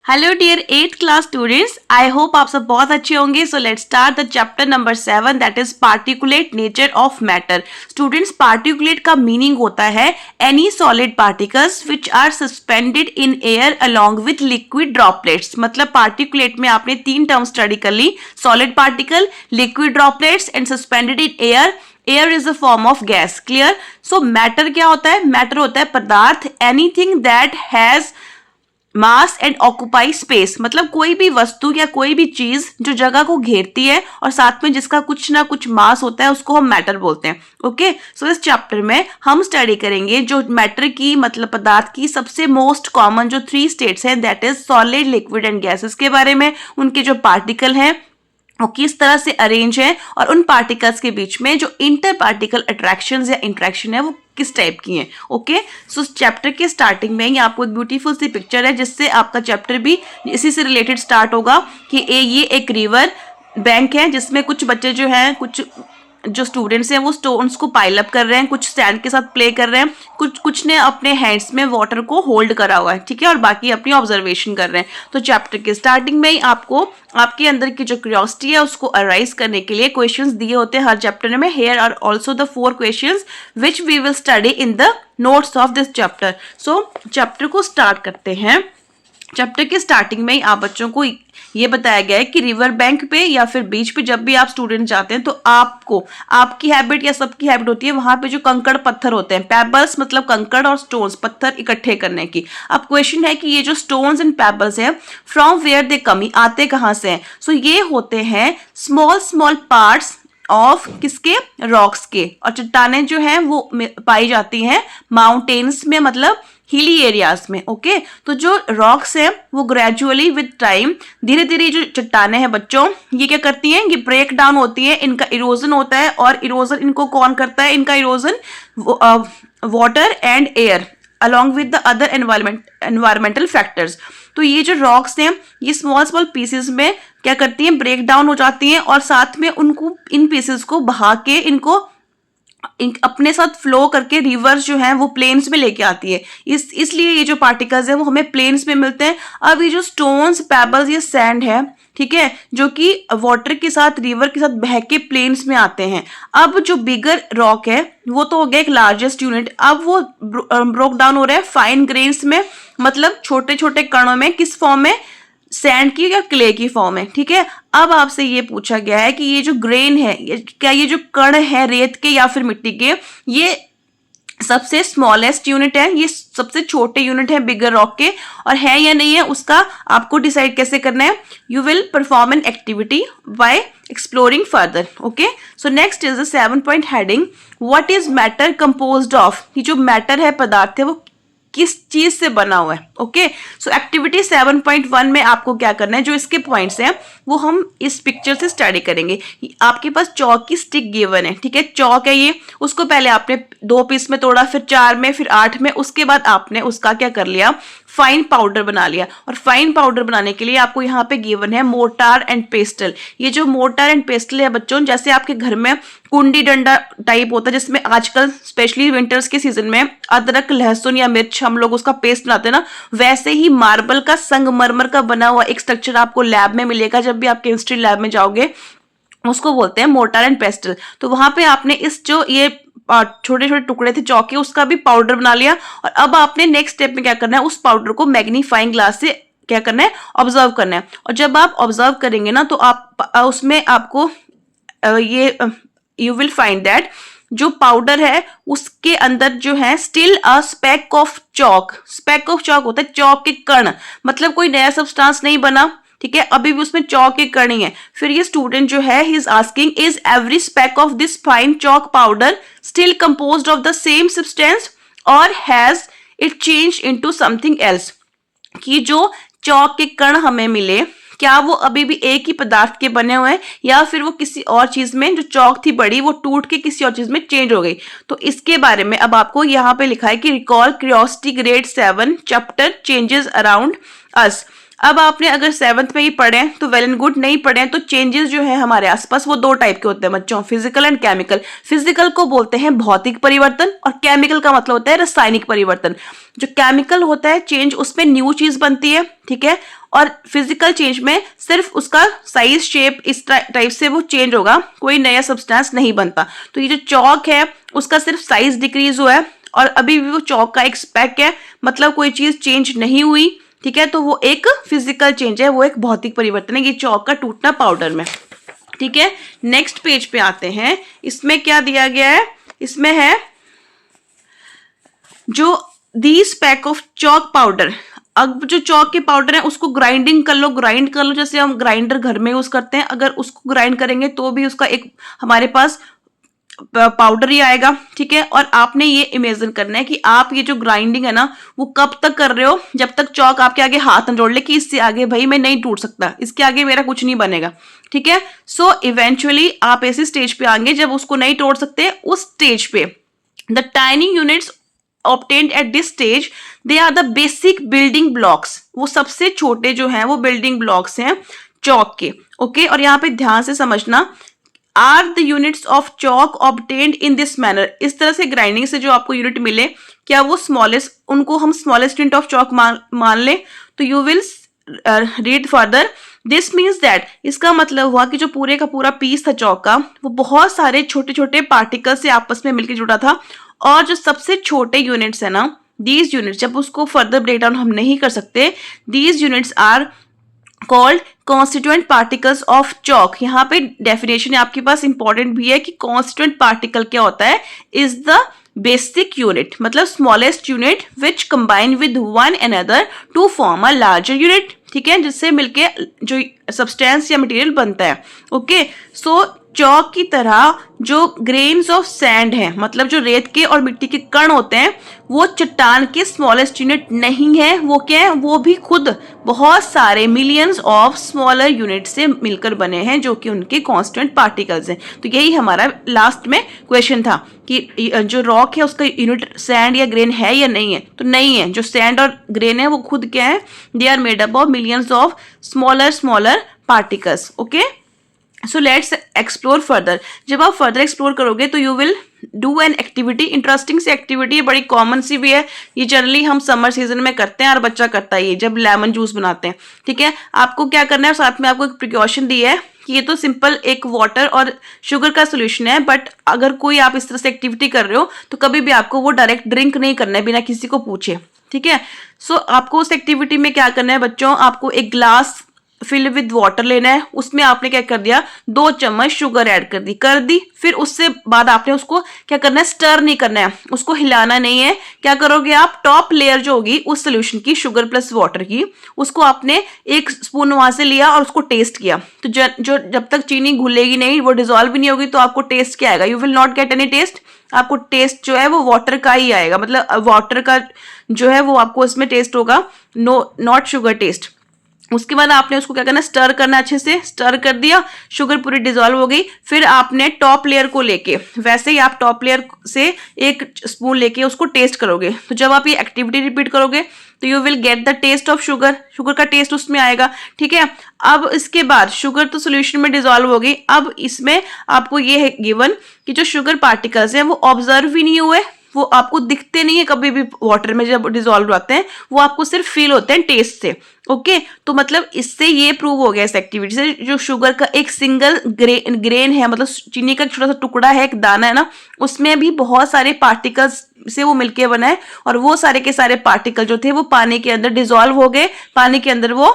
Hello dear 8th class students, I hope आप सब बहुत अच्छे होंगे। So let's start the chapter number 7 that is particulate nature of matter. Students, particulate का meaning होता है any solid particles which are suspended in air along with liquid droplets. मतलब particulate में आपने 3 टर्म स्टडी कर ली, solid particle, liquid droplets and suspended in air. Air is a form of gas. Clear? So matter क्या होता है? Matter होता है पदार्थ, anything that has mass and occupy space. मतलब कोई भी वस्तु या कोई भी चीज जो जगह को घेरती है और साथ में जिसका कुछ ना कुछ मास होता है उसको हम मैटर बोलते हैं। ओके, सो इस चैप्टर में हम स्टडी करेंगे जो मैटर की मतलब पदार्थ की सबसे मोस्ट कॉमन जो 3 स्टेट्स हैं, that is solid, liquid and gases के बारे में, उनके जो पार्टिकल हैं वो किस तरह से अरेंज है और उन पार्टिकल्स के बीच में जो इंटर पार्टिकल अट्रैक्शन या इंट्रैक्शन है वो किस टाइप की है। ओके, सो चैप्टर के स्टार्टिंग में ही आपको एक ब्यूटीफुल सी पिक्चर है जिससे आपका चैप्टर भी इसी से रिलेटेड स्टार्ट होगा कि ये एक रिवर बैंक है जिसमें कुछ बच्चे जो हैं, कुछ जो स्टूडेंट्स हैं वो स्टोन्स को पाइल अप कर रहे हैं, कुछ सैंड के साथ प्ले कर रहे हैं, कुछ ने अपने हैंड्स में वाटर को होल्ड करा हुआ है, ठीक है, और बाकी अपनी ऑब्जर्वेशन कर रहे हैं। तो चैप्टर के स्टार्टिंग में ही आपको आपके अंदर की जो क्यूरियोसिटी है उसको अराइज करने के लिए क्वेश्चंस दिए होते हैं हर चैप्टर में। Here are also the 4 questions which we will study in the notes of this chapter. So chapter को स्टार्ट करते हैं। चैप्टर के स्टार्टिंग में ही आप बच्चों को ये बताया गया है कि रिवर बैंक पे या फिर बीच पे जब भी आप स्टूडेंट जाते हैं तो आपको आपकी हैबिट या सबकी हैबिट होती है वहां पे जो कंकड़ पत्थर होते हैं, पेबल्स मतलब कंकड़ और स्टोन्स पत्थर इकट्ठे करने की। अब क्वेश्चन है कि ये जो स्टोन्स एंड पेबल्स हैं फ्रॉम वेयर दे कम, आते कहाँ से हैं? सो ये होते हैं स्मॉल स्मॉल पार्ट्स ऑफ किसके? रॉक्स के। और चट्टानें जो हैं वो पाई जाती हैं माउंटेन्स में, मतलब हिली एरियाज में। ओके, तो जो रॉक्स हैं वो ग्रेजुअली विद टाइम धीरे धीरे जो चट्टानें हैं बच्चों ये क्या करती हैं? ये ब्रेक डाउन होती है, इनका इरोजन होता है। और इरोजन इनको कौन करता है? इनका erosion water and air along with the other environmental factors। तो ये जो रॉक्स हैं ये स्मॉल स्मॉल पीसेस में क्या करती हैं? ब्रेक डाउन हो जाती हैं और साथ में उनको इन पीसेस को बहा के इनको अपने साथ फ्लो करके रिवर्स जो है वो प्लेन्स में लेके आती है। इसलिए ये जो पार्टिकल्स है वो हमें प्लेन्स में मिलते हैं। अब ये जो स्टोन्स, पेबल्स, ये सैंड है, ठीक है, जो कि वाटर के साथ रिवर के साथ बह के प्लेन्स में आते हैं। अब जो बिगर रॉक है वो तो हो गया एक लार्जेस्ट यूनिट, अब वो ब्रोक डाउन हो रहा है फाइन ग्रेन्स में, मतलब छोटे छोटे कणों में। किस फॉर्म में? सैंड की या क्ले की फॉर्म है, ठीक है। अब आपसे ये पूछा गया है कि ये जो ग्रेन है क्या ये जो कण है रेत के या फिर मिट्टी के, ये सबसे स्मॉलेस्ट यूनिट है, ये सबसे छोटे यूनिट है बिगर रॉक के, और है या नहीं है उसका आपको डिसाइड कैसे करना है? You will perform an activity by exploring further. Okay, so next is the 7 point heading, what is matter composed of. ये जो मैटर है, पदार्थ है, वो किस चीज से बना हुआ है? ओके, सो एक्टिविटी 7.1 में आपको क्या करना है? जो इसके पॉइंट्स हैं वो हम इस पिक्चर से स्टडी करेंगे। आपके पास चौक की स्टिक गिवन है, ठीक है, चौक है ये, उसको पहले आपने 2 पीस में तोड़ा, फिर 4 में, फिर 8 में, उसके बाद आपने उसका क्या कर लिया? फाइन पाउडर बना लिया। और फाइन पाउडर बनाने के लिए आपको यहाँ पे गिवन है मोर्टार एंड पेस्टल। ये जो मोर्टार एंड पेस्टल है बच्चों, जैसे आपके घर में कुंडी डंडा टाइप होता है जिसमें आजकल स्पेशली विंटर्स के सीजन में अदरक, लहसुन या मिर्च हम लोग उसका पेस्ट बनाते हैं ना, वैसे ही मार्बल का, संगमरमर का बना हुआ एक स्ट्रक्चर आपको लैब में मिलेगा जब भी आप केमिस्ट्री लैब में जाओगे, उसको बोलते हैं मोर्टार एंड पेस्टल। तो वहां पे आपने इस जो ये छोटे छोटे टुकड़े थे चौक के, उसका भी पाउडर बना लिया। और अब आपने नेक्स्ट स्टेप में क्या करना है? उस पाउडर को मैग्नीफाइंग ग्लास से क्या करना है? ऑब्जर्व करना है। और जब आप ऑब्जर्व करेंगे ना तो आप उसमें आपको ये यू विल फाइंड दैट जो पाउडर है उसके अंदर जो है still a speck of chalk. Speck of chalk होता है चौक के कण, मतलब कोई नया सब्सटेंस नहीं बना, ठीक है, अभी भी उसमें चौक के कण ही है। फिर ये स्टूडेंट जो है he is asking, is every speck of this fine chalk powder still composed of the same substance और has it change into something else. कि जो चौक के कण हमें मिले क्या वो अभी भी एक ही पदार्थ के बने हुए हैं या फिर वो किसी और चीज में, जो चौक थी बड़ी, वो टूट के किसी और चीज में चेंज हो गई? तो इसके बारे में अब आपको यहाँ पे लिखा है कि recall curiosity grade 7 chapter changes around us. अब आपने अगर 7th में ही पढ़े हैं तो वेल एंड गुड, नहीं पढ़े हैं तो चेंजेस जो है हमारे आसपास वो 2 टाइप के होते हैं बच्चों, फिजिकल एंड केमिकल। फिजिकल को बोलते हैं भौतिक परिवर्तन और केमिकल का मतलब होता है रासायनिक परिवर्तन। जो केमिकल होता है चेंज, उसमें न्यू चीज बनती है, ठीक है, और फिजिकल चेंज में सिर्फ उसका साइज शेप इस टाइप से वो चेंज होगा, कोई नया सब्सटेंस नहीं बनता। तो ये जो चौक है उसका सिर्फ साइज डिक्रीज हुआ है और अभी भी वो चौक का एक स्पेक है, मतलब कोई चीज चेंज नहीं हुई, ठीक है, तो वो एक फिजिकल चेंज है, वो एक भौतिक परिवर्तन है, ये चौक का टूटना पाउडर में, ठीक है। नेक्स्ट पेज पे आते हैं, इसमें क्या दिया गया है, इसमें है जो this pack of chalk powder. अब जो चौक के पाउडर है उसको ग्राइंडिंग कर लो, ग्राइंड कर लो, जैसे हम ग्राइंडर घर में यूज करते हैं, अगर उसको ग्राइंड करेंगे तो भी उसका एक हमारे पास पाउडर ही आएगा, ठीक है। और आपने ये इमेजिन करना है कि आप ये जो ग्राइंडिंग है ना वो कब तक कर रहे हो, जब तक चौक आपके आगे हाथ न जोड़ ले कि इससे आगे भाई मैं नहीं टूट सकता, इसके आगे मेरा कुछ नहीं बनेगा, ठीक है। सो इवेंचुअली आप ऐसे स्टेज पे आएंगे जब उसको नहीं तोड़ सकते, उस स्टेज पे the tiny units obtained at this stage they are the basic building blocks, वो सबसे छोटे जो हैं वो बिल्डिंग ब्लॉक्स हैं चौक के, ओके। और यहाँ पे ध्यान से समझना, are the units of chalk obtained in this manner, इस तरह से ग्राइंडिंग से जो आपको यूनिट मिले, क्या वो स्मॉलेस्ट, उनको हम स्मॉलेस्ट यूनिट ऑफ चौक मान ले, तो you will read further, this means that, इसका मतलब हुआ कि जो पूरे का पूरा पीस था चौक का वो बहुत सारे छोटे छोटे पार्टिकल से आपस में मिलकर जुड़ा था, और जो सबसे छोटे यूनिट्स है ना, दीज यूनिट्स, जब उसको फर्दर ब्रेक डाउन हम नहीं कर सकते, these units are called constituent particles of chalk. यहाँ पे डेफिनेशन आपके पास इंपॉर्टेंट भी है कि कॉन्स्टिट्यूएंट पार्टिकल क्या होता है, इज द बेसिक यूनिट, मतलब smallest unit which combine with one another to form a larger unit, ठीक है, जिससे मिलके जो सब्सटेंस या मटेरियल बनता है, ओके। सो चौक की तरह जो ग्रेन्स ऑफ सैंड है, मतलब जो रेत के और मिट्टी के कण होते हैं, वो चट्टान के स्मॉलेस्ट यूनिट नहीं है, वो क्या है, वो भी खुद बहुत सारे मिलियंस ऑफ स्मॉलर यूनिट से मिलकर बने हैं, जो कि उनके कांस्टेंट पार्टिकल्स हैं। तो यही हमारा लास्ट में क्वेश्चन था कि जो रॉक है उसका यूनिट सैंड या ग्रेन है या नहीं है, तो नहीं है। जो सैंड और ग्रेन है वो खुद क्या है, they are made up of millions of smaller particles, okay. So let's explore further. जब आप फर्दर एक्सप्लोर करोगे तो you will do an activity, interesting सी एक्टिविटी है, बड़ी कॉमन सी भी है, ये जनरली हम समर सीजन में करते हैं और बच्चा करता है ये जब लेमन जूस बनाते हैं, ठीक है। आपको क्या करना है, साथ में आपको एक प्रिकॉशन दी है कि ये तो सिंपल एक वाटर और शुगर का सोल्यूशन है, बट अगर कोई आप इस तरह से एक्टिविटी कर रहे हो तो कभी भी आपको वो डायरेक्ट ड्रिंक नहीं करना है बिना किसी को पूछे, ठीक है। सो आपको उस एक्टिविटी में क्या करना है बच्चों, आपको एक ग्लास फिल विद वाटर लेना है, उसमें आपने क्या कर दिया, 2 चम्मच शुगर ऐड कर दी, फिर उससे बाद आपने उसको क्या करना है, स्टर नहीं करना है, उसको हिलाना नहीं है। क्या करोगे आप, टॉप लेयर जो होगी उस सोल्यूशन की, शुगर प्लस वाटर की, उसको आपने 1 स्पून वहां से लिया और उसको टेस्ट किया, तो जो जब तक चीनी घुलेगी नहीं, वो डिजोल्व भी नहीं होगी, तो आपको टेस्ट क्या आएगा, you will not get any test, आपको टेस्ट जो है वो वाटर का ही आएगा, मतलब वाटर का जो है वो आपको इसमें टेस्ट होगा, नॉट शुगर टेस्ट। उसके बाद आपने उसको क्या करना, स्टर करना, अच्छे से स्टर कर दिया, शुगर पूरी डिजोल्व हो गई, फिर आपने टॉप लेयर को लेके, वैसे ही आप टॉप लेयर से 1 स्पून लेके उसको टेस्ट करोगे, तो जब आप ये एक्टिविटी रिपीट करोगे तो you will get the test of sugar, sugar का टेस्ट उसमें आएगा, ठीक है। अब इसके बाद शुगर तो सोल्यूशन में डिजोल्व हो गई, अब इसमें आपको ये है गिवन कि जो शुगर पार्टिकल्स हैं वो ऑब्जर्व ही नहीं हुए, वो आपको दिखते नहीं है कभी भी वाटर में जब डिजोल्व होते हैं, वो आपको सिर्फ फील होते हैं टेस्ट से, ओके। तो मतलब इससे ये प्रूव हो गया इस एक्टिविटी से, जो शुगर का एक सिंगल ग्रेन है, मतलब चीनी का एक छोटा सा टुकड़ा है, एक दाना है ना, उसमें भी बहुत सारे पार्टिकल्स से वो मिलके बना है, और वो सारे के सारे पार्टिकल जो थे वो पानी के अंदर डिजोल्व हो गए, पानी के अंदर वो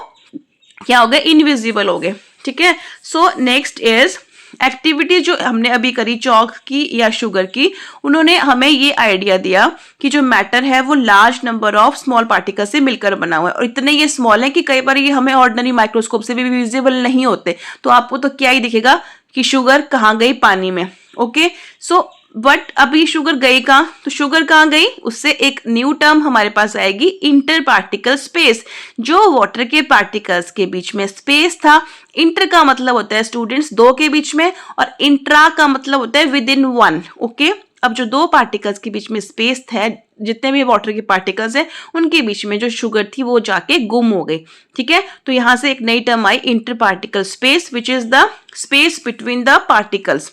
क्या हो गए, इनविजिबल हो गए, ठीक है। सो नेक्स्ट इज एक्टिविटी जो हमने अभी करी चौक की या शुगर की, उन्होंने हमें ये आइडिया दिया कि जो मैटर है वो large number of small particle से मिलकर बना हुआ है, और इतने ये स्मॉल है कि कई बार ये हमें ऑर्डिनरी माइक्रोस्कोप से भी विजिबल नहीं होते, तो आपको तो क्या ही दिखेगा कि शुगर कहाँ गई, पानी में, ओके। सो बट अभी शुगर गई कहाँ, तो शुगर कहाँ गई, उससे एक न्यू टर्म हमारे पास आएगी, इंटर पार्टिकल स्पेस, जो वाटर के पार्टिकल्स के बीच में स्पेस था। इंटर का मतलब होता है स्टूडेंट्स 2 के बीच में, और इंट्रा का मतलब होता है विद इन 1, ओके। अब जो दो पार्टिकल्स के बीच में स्पेस है, जितने भी वाटर के पार्टिकल्स हैं उनके बीच में जो शुगर थी वो जाके गुम हो गई, ठीक है। तो यहां से एक नई term I inter particle space, which is the space between the particles.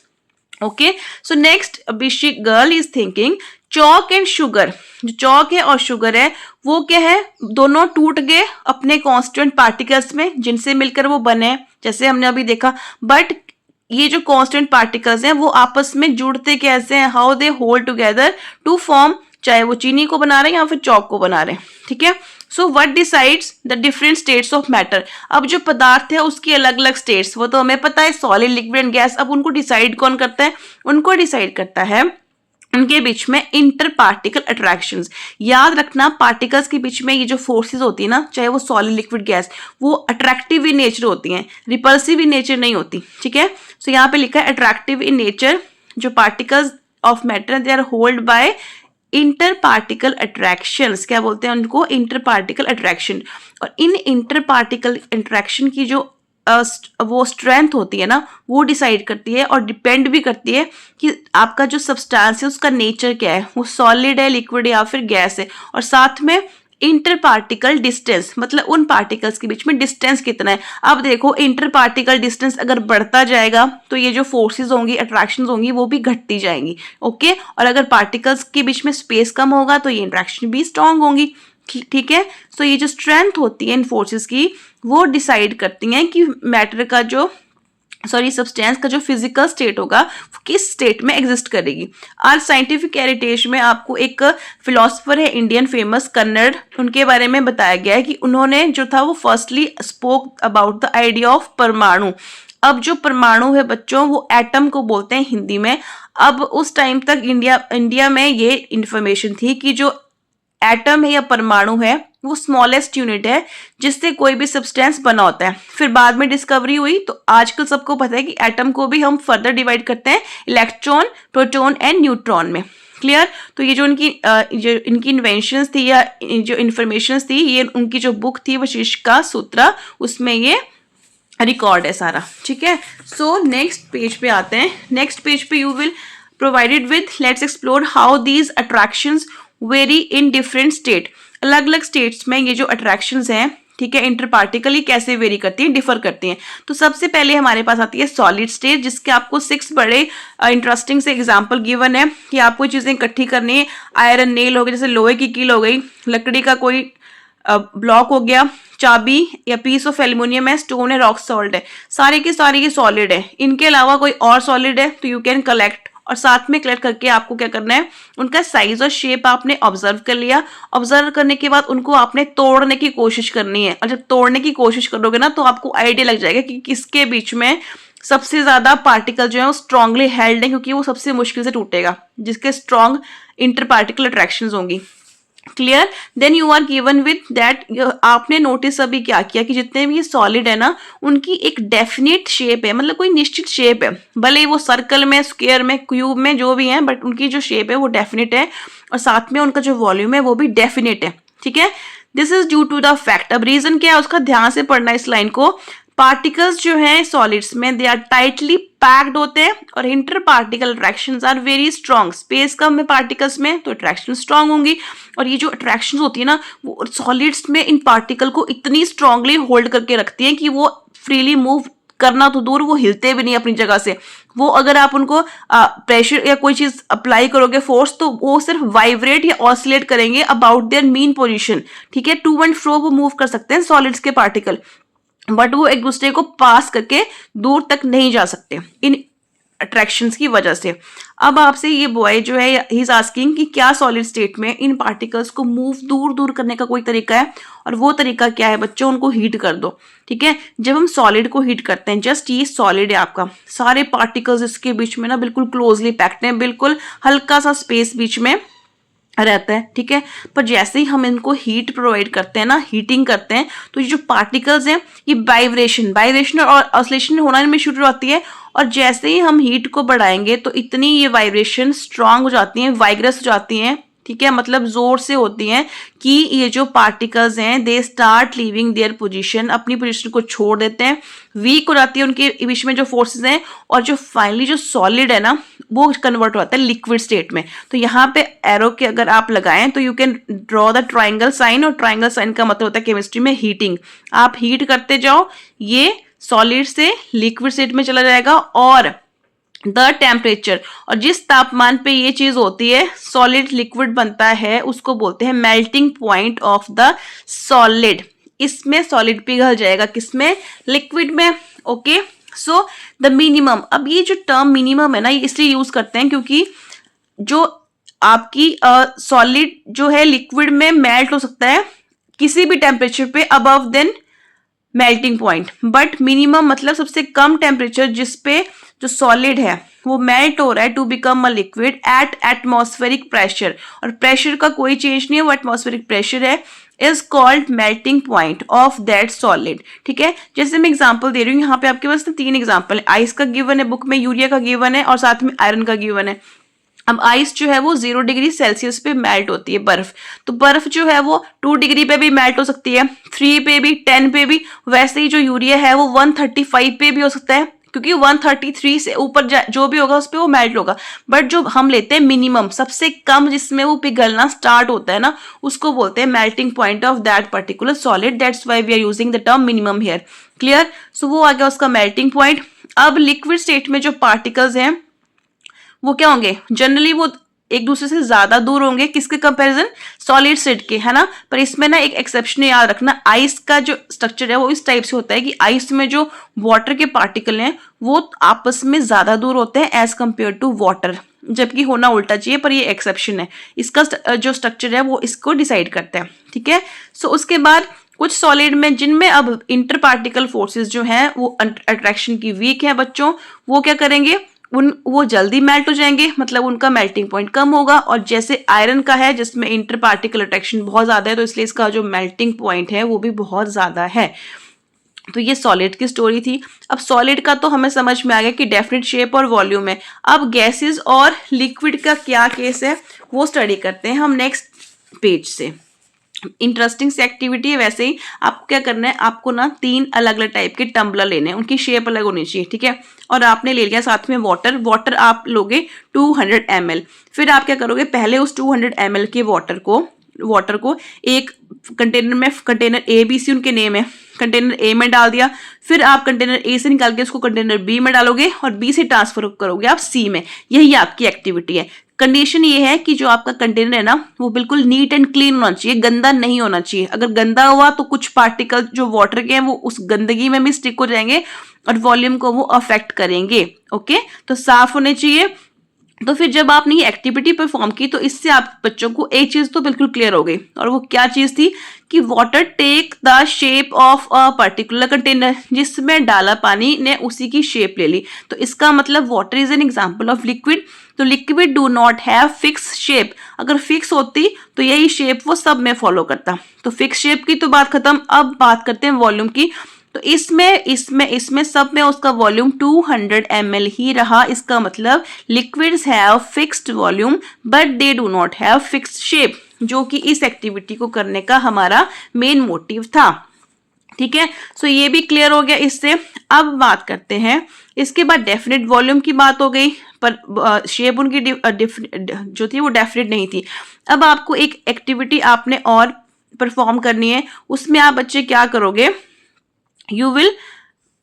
Okay, so next Abhishek girl is thinking chalk and sugar, जो चौक है और शुगर है वो क्या है, दोनों टूट गए अपने कांस्टेंट पार्टिकल्स में जिनसे मिलकर वो बने, जैसे हमने अभी देखा। बट ये जो कांस्टेंट पार्टिकल्स हैं वो आपस में जुड़ते कैसे हैं, how they hold together to form, चाहे वो चीनी को बना रहे हैं या फिर चौक को बना रहे हैं, ठीक है। So what decides the different states of matter, अब जो पदार्थ है उसकी अलग अलग स्टेट्स, वो तो हमें पता है सॉलिड, लिक्विड एंड गैस। अब उनको डिसाइड कौन करता है, उनको डिसाइड करता है उनके बीच में इंटर पार्टिकल अट्रैक्शंस। याद रखना पार्टिकल्स के बीच में ये जो फोर्सेस होती है ना, चाहे वो सॉलिड, लिक्विड, गैस, वो अट्रैक्टिव इन नेचर होती हैं, रिपल्सिव इन नेचर नहीं होती, ठीक है। सो यहाँ पे लिखा है अट्रैक्टिव इन नेचर, जो particles of matter they are hold by inter particle attractions, क्या बोलते हैं उनको, इंटर पार्टिकल अट्रैक्शन। और इन इंटर पार्टिकल अट्रैक्शन की जो वो स्ट्रेंथ होती है ना, वो डिसाइड करती है और डिपेंड भी करती है कि आपका जो सब्सटेंस है उसका नेचर क्या है, वो सॉलिड है, लिक्विड या फिर गैस है। और साथ में इंटर पार्टिकल डिस्टेंस, मतलब उन पार्टिकल्स के बीच में डिस्टेंस कितना है। अब देखो इंटर पार्टिकल डिस्टेंस अगर बढ़ता जाएगा तो ये जो फोर्सेस होंगी, अट्रैक्शंस होंगी, वो भी घटती जाएंगी, ओके। और अगर पार्टिकल्स के बीच में स्पेस कम होगा तो ये इंट्रैक्शन भी स्ट्रांग होंगी, ठीक है। सो ये जो स्ट्रेंथ होती है इन फोर्सेस की, वो डिसाइड करती हैं कि मैटर का जो सब्सटेंस का जो फिजिकल स्टेट होगा वो किस स्टेट में एग्जिस्ट करेगी। आज साइंटिफिक हेरिटेज में आपको एक फिलोसफर है इंडियन फेमस कन्नड़, उनके बारे में बताया गया है कि उन्होंने जो था वो firstly spoke about the idea of परमाणु। अब जो परमाणु है बच्चों, वो एटम को बोलते हैं हिंदी में। अब उस टाइम तक इंडिया में ये इंफॉर्मेशन थी कि जो एटम है या परमाणु है वो स्मॉलेस्ट यूनिट है जिससे कोई भी सब्सटेंस बना होता है। फिर बाद में डिस्कवरी हुई, तो आजकल सबको पता है कि एटम को भी हम फर्दर डिवाइड करते हैं इलेक्ट्रॉन, प्रोटॉन एंड न्यूट्रॉन में, क्लियर। तो ये जो इनकी इन्वेंशंस थी या जो इंफॉर्मेशन थी, ये उनकी जो बुक थी वशिष्ठ का सूत्र, उसमें ये रिकॉर्ड है सारा, ठीक है। सो नेक्स्ट पेज पे आते हैं। नेक्स्ट पेज पे you will provided with, let's explore how these attractions very in different state. अलग अलग स्टेट्स में ये जो अट्रैक्शंस हैं, ठीक है, इंटर पार्टिकली कैसे वेरी करती हैं, डिफर करती हैं। तो सबसे पहले हमारे पास आती है सॉलिड स्टेट, जिसके आपको 6 बड़े इंटरेस्टिंग से एग्जांपल गिवन है कि आपको चीजें इकट्ठी करनी है। आयरन नेल हो गई, जैसे लोहे की कील हो गई, लकड़ी का कोई ब्लॉक हो गया, चाबी या पीस ऑफ एल्यूमिनियम है, स्टोन है, रॉक सॉल्ट है, सारे के सारे ये सॉलिड है। इनके अलावा कोई और सॉलिड है तो यू कैन कलेक्ट, और साथ में कलेक्ट करके आपको क्या करना है, उनका साइज और शेप आपने ऑब्जर्व कर लिया। ऑब्जर्व करने के बाद उनको आपने तोड़ने की कोशिश करनी है, और जब तोड़ने की कोशिश करोगे ना तो आपको आइडिया लग जाएगा कि किसके बीच में सबसे ज्यादा पार्टिकल जो है वो स्ट्रांगली हेल्ड है, क्योंकि वो सबसे मुश्किल से टूटेगा, जिसके स्ट्रॉन्ग इंटर पार्टिकल अट्रैक्शंस होंगी, clear. Then you are given with that, आपने नोटिस अभी क्या किया कि जितने भी ये सॉलिड है ना, उनकी एक डेफिनेट शेप है, मतलब कोई निश्चित शेप है, भले वो सर्कल में, स्क्वायर में, क्यूब में, जो भी है, बट उनकी जो शेप है वो डेफिनेट है, और साथ में उनका जो वॉल्यूम है वो भी डेफिनेट है, ठीक है। This is due to the fact, अब रीजन क्या है उसका ध्यान से पढ़ना इस लाइन को। पार्टिकल्स जो हैं सॉलिड्स में, दे आर टाइटली पैक्ड होते हैं, और inter particle attractions are very strong. Space कम है पार्टिकल्स में तो अट्रैक्शन स्ट्रॉन्ग होंगी, और ये जो अट्रैक्शन होती है ना, वो सॉलिड्स में इन पार्टिकल को इतनी स्ट्रांगली होल्ड करके रखती हैं कि वो फ्रीली मूव करना तो दूर, वो हिलते भी नहीं अपनी जगह से। वो अगर आप उनको प्रेशर या कोई चीज अप्लाई करोगे, फोर्स, तो वो सिर्फ वाइब्रेट या ऑसिलेट करेंगे अबाउट देयर मीन पोजीशन, ठीक है। टू एंड फ्रो वो मूव कर सकते हैं सॉलिड्स के पार्टिकल, बट वो एक दूसरे को पास करके दूर तक नहीं जा सकते इन अट्रैक्शंस की वजह से। अब आपसे ये बॉय जो है, ही इज आस्किंग कि क्या सॉलिड स्टेट में इन पार्टिकल्स को मूव दूर दूर करने का कोई तरीका है, और वो तरीका क्या है बच्चों, उनको हीट कर दो, ठीक है। जब हम सॉलिड को हीट करते हैं, जस्ट ये सॉलिड है आपका, सारे पार्टिकल्स इसके बीच में ना बिल्कुल क्लोजली पैक्ड हैं, बिल्कुल हल्का सा स्पेस बीच में रहता है, ठीक है। पर जैसे ही हम इनको हीट प्रोवाइड करते हैं ना, हीटिंग करते हैं, तो ये जो पार्टिकल्स हैं ये वाइब्रेशन और ऑसिलेशन होना इनमें शुरू होती है, और जैसे ही हम हीट को बढ़ाएंगे तो इतनी ये वाइब्रेशन स्ट्रांग हो जाती हैं, वाइग्रस हो जाती हैं, ठीक है, मतलब जोर से होती हैं कि ये जो पार्टिकल्स हैं they start leaving their position, अपनी पोजीशन को छोड़ देते हैं, वीक हो जाती है उनके बीच में जो फोर्सेस हैं, और जो फाइनली जो सॉलिड है ना वो कन्वर्ट होता है लिक्विड स्टेट में। तो यहाँ पे एरो के अगर आप लगाएं तो you can draw the triangle sign, और ट्राइंगल साइन का मतलब होता है केमिस्ट्री में हीटिंग। आप हीट करते जाओ, ये सॉलिड से लिक्विड स्टेट में चला जाएगा, और द टेम्परेचर, और जिस तापमान पे ये चीज होती है सॉलिड लिक्विड बनता है उसको बोलते हैं melting point of the solid. इसमें सॉलिड पिघल जाएगा, किसमें? लिक्विड में। ओके, सो द मिनिमम, अब ये जो टर्म मिनिमम है ना ये इसलिए यूज करते हैं क्योंकि जो आपकी सॉलिड जो है लिक्विड में मेल्ट हो सकता है किसी भी टेम्परेचर पे above then melting point, but minimum मतलब सबसे कम टेम्परेचर जिस पे जो सॉलिड है वो मेल्ट हो रहा है to become a liquid at atmospheric pressure, और प्रेशर का कोई चेंज नहीं है, वो एटमॉस्फेरिक प्रेशर है, is called melting point of that solid. ठीक है, जैसे मैं एग्जांपल दे रही हूँ यहाँ पे आपके पास 3 एग्जांपल है, आइस का गिवन है बुक में, यूरिया का गिवन है, और साथ में आयरन का गिवन है। अब आइस जो है वो 0 डिग्री सेल्सियस पे मेल्ट होती है, बर्फ, तो बर्फ जो है वो 2 डिग्री पे भी मेल्ट हो सकती है, 3 पे भी, 10 पे भी। वैसे ही जो यूरिया है वो 135 पे भी हो सकता है, क्योंकि 133 से ऊपर जो भी होगा उस पर वो मेल्ट होगा। बट जो हम लेते हैं मिनिमम, सबसे कम जिसमें वो पिघलना स्टार्ट होता है ना, उसको बोलते हैं melting point of that particular solid, that's why we are using the term minimum here. Clear? So वो आ गया उसका मेल्टिंग पॉइंट। अब लिक्विड स्टेट में जो पार्टिकल्स हैं वो क्या होंगे? जनरली वो एक दूसरे से ज्यादा दूर होंगे, किसके कंपैरिजन? सॉलिड स्टेट के, है ना। पर इसमें ना एक एक्सेप्शन याद रखना, आइस का जो स्ट्रक्चर है वो इस टाइप से होता है कि आइस में जो वाटर के पार्टिकल हैं वो आपस में ज्यादा दूर होते हैं एज कंपेयर टू वाटर, जबकि होना उल्टा चाहिए, पर ये एक्सेप्शन है। इसका जो स्ट्रक्चर है वो इसको डिसाइड करता है। ठीक है, सो उसके बाद कुछ सॉलिड में जिनमें अब इंटर पार्टिकल फोर्सेस जो हैं वो अट्रैक्शन की वीक है बच्चों, वो क्या करेंगे? वो जल्दी मेल्ट हो जाएंगे, मतलब उनका मेल्टिंग पॉइंट कम होगा। और जैसे आयरन का है जिसमें इंटर पार्टिकल अट्रैक्शन बहुत ज्यादा है, तो इसलिए इसका जो मेल्टिंग पॉइंट है वो भी बहुत ज्यादा है। तो ये सॉलिड की स्टोरी थी। अब सॉलिड का तो हमें समझ में आ गया कि डेफिनेट शेप और वॉल्यूम है। अब गैसेस और लिक्विड का क्या केस है वो स्टडी करते हैं हम नेक्स्ट पेज से। इंटरेस्टिंग सी एक्टिविटी है। वैसे ही आपको क्या करना है, आपको ना 3 अलग अलग टाइप के टम्बलर लेने हैं, उनकी शेप अलग होनी चाहिए। ठीक है, और आपने ले लिया साथ में वाटर आप लोगे 200 ml। फिर आप क्या करोगे, पहले उस 200 ml के वाटर को एक कंटेनर में, कंटेनर ए बी सी उनके नेम है, कंटेनर ए में डाल दिया। फिर आप कंटेनर ए से निकाल के उसको कंटेनर बी में डालोगे और बी से ट्रांसफर करोगे आप सी में। यही आपकी एक्टिविटी है। कंडीशन ये है कि जो आपका कंटेनर है ना वो बिल्कुल नीट एंड क्लीन होना चाहिए, गंदा नहीं होना चाहिए। अगर गंदा हुआ तो कुछ पार्टिकल जो वाटर के हैं वो उस गंदगी में भी स्टिक हो जाएंगे और वॉल्यूम को वो अफेक्ट करेंगे। ओके, तो साफ होने चाहिए। तो फिर जब आपने ये एक्टिविटी परफॉर्म की तो इससे आप बच्चों को एक चीज तो बिल्कुल क्लियर हो गई, और वो क्या चीज थी कि water take the shape of a particular container, जिसमें डाला पानी ने उसी की शेप ले ली। तो इसका मतलब water is an example of liquid. तो liquid do not have fix shape. अगर फिक्स होती तो यही शेप वो सब में फॉलो करता। तो फिक्स शेप की तो बात खत्म। अब बात करते हैं वॉल्यूम की। तो इसमें सब में उसका वॉल्यूम 200 ml ही रहा। इसका मतलब liquids have fixed volume but they do not have fixed shape, जो कि इस एक्टिविटी को करने का हमारा मेन मोटिव था। ठीक है, सो ये भी क्लियर हो गया इससे। अब बात करते हैं, इसके बाद डेफिनेट वॉल्यूम की बात हो गई, पर शेप उनकी जो थी वो डेफिनेट नहीं थी। अब आपको एक एक्टिविटी आपने और परफॉर्म करनी है। उसमें आप बच्चे क्या करोगे, यू विल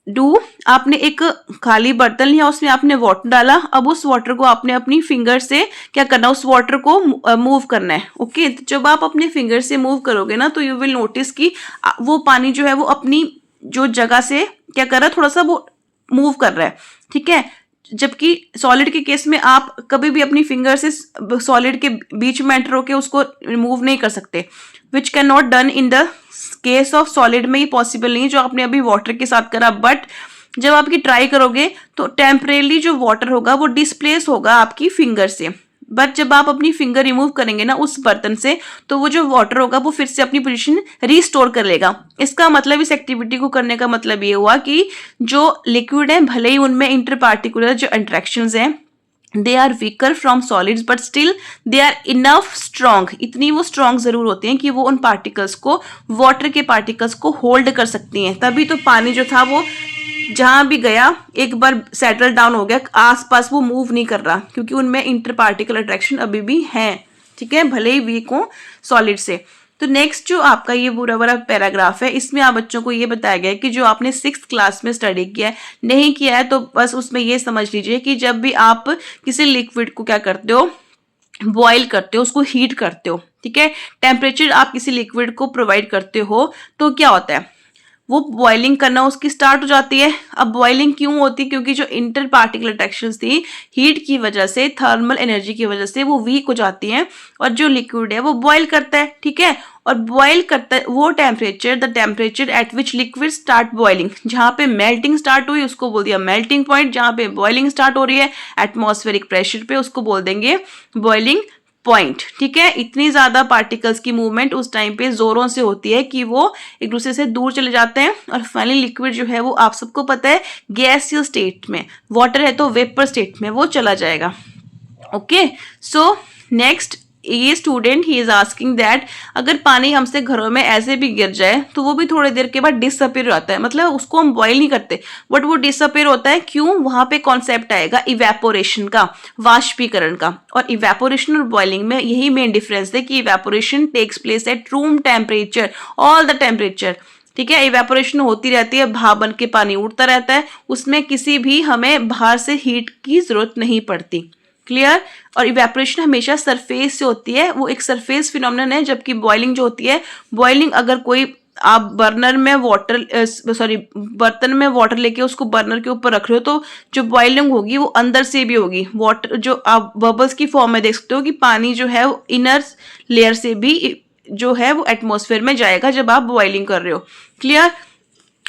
डू, आपने एक खाली बर्तन लिया, उसमें आपने वाटर डाला। अब उस वाटर को आपने अपनी फिंगर से क्या करना, उस वाटर को मूव करना है। ओके, तो जब आप अपने फिंगर से मूव करोगे ना तो यू विल नोटिस कि वो पानी जो है वो अपनी जो जगह से क्या कर रहा है, थोड़ा सा वो मूव कर रहा है। ठीक है, जबकि सॉलिड के केस में आप कभी भी अपनी फिंगर से सॉलिड के बीच में एंटर होकर उसको रिमूव नहीं कर सकते, which can not done in the case of solid में। ये पॉसिबल नहीं जो आपने अभी वाटर के साथ करा। बट जब आपकी ट्राई करोगे तो टेम्परेली जो वाटर होगा वो डिस्प्लेस होगा आपकी फिंगर से। बट जब आप अपनी फिंगर रिमूव करेंगे ना उस बर्तन से, तो वो जो वाटर होगा वो फिर से अपनी पोजीशन रीस्टोर कर लेगा। इसका मतलब, इस एक्टिविटी को करने का मतलब ये हुआ कि जो लिक्विड है भले ही उनमें इंटर पार्टिकुलर जो इंटरेक्शंस हैं they are weaker from solids but still they are enough strong, इतनी वो स्ट्रॉन्ग जरूर होती हैं कि वो उन पार्टिकल्स को, वाटर के पार्टिकल्स को होल्ड कर सकती हैं। तभी तो पानी जो था वो जहां भी गया एक बार सेटल डाउन हो गया, आसपास वो मूव नहीं कर रहा, क्योंकि उनमें इंटर पार्टिकल अट्रैक्शन अभी भी है, ठीक है, भले ही वीक हो सॉलिड से। तो नेक्स्ट जो आपका ये पूरा पूरा पैराग्राफ है, इसमें आप बच्चों को ये बताया गया है कि जो आपने 6th क्लास में स्टडी किया है, नहीं किया है तो बस उसमें ये समझ लीजिए कि जब भी आप किसी लिक्विड को क्या करते हो, बॉईल करते हो, उसको हीट करते हो, ठीक है, टेम्परेचर आप किसी लिक्विड को प्रोवाइड करते हो, तो क्या होता है, वो बॉइलिंग करना उसकी स्टार्ट हो जाती है। अब बॉइलिंग क्यों होती है, क्योंकि जो इंटर पार्टिकल अट्रैक्शंस थी हीट की वजह से, थर्मल एनर्जी की वजह से वो वीक हो जाती हैं और जो लिक्विड है वो बॉईल करता है, ठीक है, और बॉईल करता है वो temperature, the temperature at which liquid start boiling, जहां पे मेल्टिंग स्टार्ट हुई उसको बोल दिया मेल्टिंग पॉइंट, जहां पे बॉइलिंग स्टार्ट हो रही है एटमॉस्फेरिक प्रेशर पे उसको बोल देंगे बॉइलिंग पॉइंट, ठीक है। इतनी ज्यादा पार्टिकल्स की मूवमेंट उस टाइम पे जोरों से होती है कि वो एक दूसरे से दूर चले जाते हैं और फाइनली लिक्विड जो है वो आप सबको पता है गैसियस स्टेट में, वाटर है तो वेपर स्टेट में वो चला जाएगा। ओके, सो नेक्स्ट ये student he is asking that अगर पानी हमसे घरों में ऐसे भी गिर जाए तो वो भी थोड़ी देर के बाद डिसअपीयर होता है, मतलब उसको हम बॉईल नहीं करते बट वो डिसअपीयर होता है। क्यों? वहां पे कॉन्सेप्ट आएगा इवेपोरेशन का, वाष्पीकरण का। और इवेपोरेशन और बॉइलिंग में यही मेन डिफरेंस है कि evaporation takes place at room temperature all the temperature, ठीक है, इवेपोरेशन होती रहती है, भाप बन के पानी उड़ता रहता है, उसमें किसी भी हमें बाहर से हीट की जरूरत नहीं पड़ती। क्लियर? और इवेपोरेशन हमेशा सरफेस से होती है, वो एक सरफेस फिनोमेनन है, जबकि बॉइलिंग जो होती है, बॉइलिंग अगर कोई आप बर्नर में बर्तन में वाटर लेके उसको बर्नर के ऊपर रख रहे हो तो जो बॉइलिंग होगी वो अंदर से भी होगी। वाटर जो आप बबल्स की फॉर्म में देख सकते हो कि पानी जो है वो इनर लेयर से भी जो है वो एटमॉस्फेयर में जाएगा जब आप बॉइलिंग कर रहे हो। क्लियर?